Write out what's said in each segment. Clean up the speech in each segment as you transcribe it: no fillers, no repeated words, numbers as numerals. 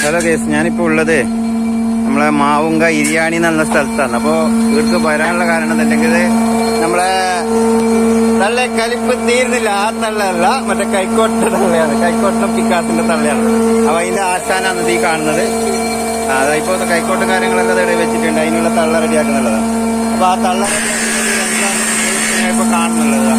Hello case, ഞാനിപ്പോൾ ഉള്ളത് നമ്മളെ മാവുങ്ക ഇരിയാണി എന്നുള്ള സ്ഥലത്താണ്. അപ്പോൾ ഇവിടേക്ക് വരാനുള്ള കാരണം എന്നുണ്ടെങ്കിൽ നമ്മളെ തള്ള കലിപ്പ് തീരുന്നില്ല. ആ തള്ളയല്ല, മറ്റേ കൈക്കോട്ടിന്റെ തള്ളയാണ്. കൈക്കോട്ടിനും പിക്കാസിന്റെ തള്ളയാണ്. അപ്പൊ അതിന്റെ ആശാനാണ് ഈ കാണുന്നത്. അതായിപ്പോ കൈക്കോട്ടും കാര്യങ്ങളെല്ലാം ഇവിടെ വെച്ചിട്ടുണ്ട്. അതിനുള്ള തള്ള റെഡിയാക്കുന്നുള്ളതാണ്. അപ്പൊ ആ തള്ള ഇപ്പൊ കാണുന്നുള്ളത്.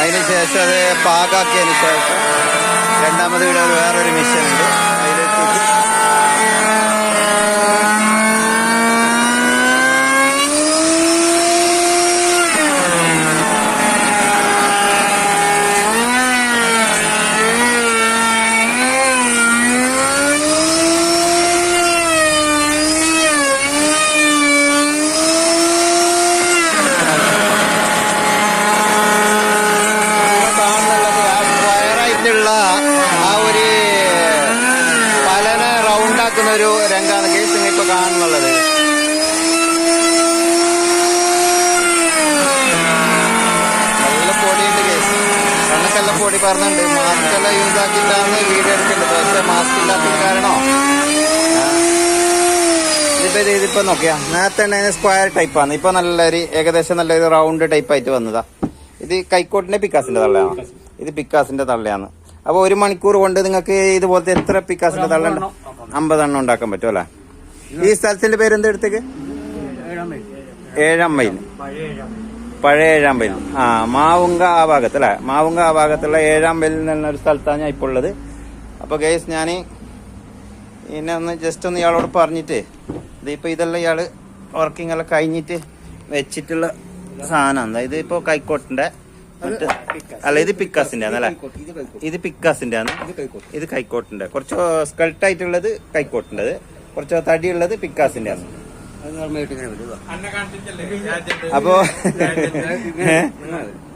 അതിനുശേഷം അത് പാകാക്കിയതിന് ശേഷം രണ്ടാമത് ഇവിടെ വേറൊരു മിഷൻ ഉണ്ട്. ആ ഒരു പലനെ റൗണ്ടാക്കുന്ന ഒരു രംഗാണ് കേസ് ഇപ്പൊ കാണുന്നുള്ളത്. നല്ല പൊടിയുണ്ട് കേസ്, കണ്ണക്കെല്ലാം പൊടി പറഞ്ഞിട്ടുണ്ട്. മാസ്ക് എല്ലാം യൂസ് ആക്കിയിട്ടാണ് വീഡിയോ എടുക്കേണ്ടത്. പക്ഷെ മാസ്ക് ഇല്ലാത്തത് കാരണോ ഇതിപ്പോ നോക്കിയാ നേരത്തെ ഉണ്ടായിരുന്ന സ്ക്വയർ ടൈപ്പാണ്. ഇപ്പൊ നല്ലൊരു ഏകദേശം നല്ലൊരു റൗണ്ട് ടൈപ്പ് ആയിട്ട് വന്നതാ. ഇത് കൈക്കോട്ടിന്റെ പിക്കാസിന്റെ തള്ളയാണ്. ഇത് പിക്കാസിന്റെ തള്ളയാണ്. അപ്പൊ 1 മണിക്കൂർ കൊണ്ട് നിങ്ങൾക്ക് ഇതുപോലത്തെ എത്ര പിക്കാസിന്റെ തള്ളുണ്ട്? 50 എണ്ണം ഉണ്ടാക്കാൻ പറ്റും അല്ലെ? ഈ സ്ഥലത്തിന്റെ പേര് എന്താ എടുത്തേക്ക്? ഏഴാം മൈൽ, പഴയ ഏഴാം മൈൽ. മാവുങ്ക ആ ഭാഗത്ത് അല്ലെ? മാവുങ്ക ആ ഭാഗത്തുള്ള ഏഴാം മൈൽ എന്നൊരു സ്ഥലത്താണ് ഞാൻ ഇപ്പോൾ ഉള്ളത്. അപ്പൊ ഗൈസ്, ഞാൻ ഇന്നെ ഒന്ന് ജസ്റ്റ് ഒന്ന് ഇയാളോട് പറഞ്ഞിട്ട് ഇതിപ്പോ ഇതെല്ലാം ഇയാള് വർക്കിംഗ് എല്ലാം കഴിഞ്ഞിട്ട് വെച്ചിട്ടുള്ള സാധനമാണ്. ഇത് ഇപ്പൊ കൈക്കോട്ടിന്റെ അല്ല, ഇത് പിക്കാസിന്റെ ആണ് അല്ലെ? ഇത് പിക്കാസിന്റെ ആണ്. ഇത് കൈക്കോട്ടിന്റെ. കുറച്ച് സ്കൾട്ട് ആയിട്ടുള്ളത് കൈക്കോട്ടിൻ്റെത്, കുറച്ച് തടിയുള്ളത് പിക്കാസിന്റെ ആണ്.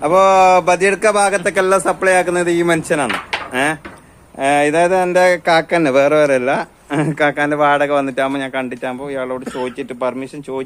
അപ്പോ ബദിയെടുക്ക ഭാഗത്തൊക്കെ എല്ലാം സപ്ലൈ ആക്കുന്നത് ഈ മനുഷ്യനാണ്. ഇതായത് എന്റെ കാക്കന്നെ, വേറെ അല്ല. കാക്കാന്റെ വാടക വന്നിട്ടാകുമ്പോ ഞാൻ കണ്ടിട്ടാകുമ്പോ ഇയാളോട് ചോദിച്ചിട്ട് പെർമിഷൻ ചോദിച്ചു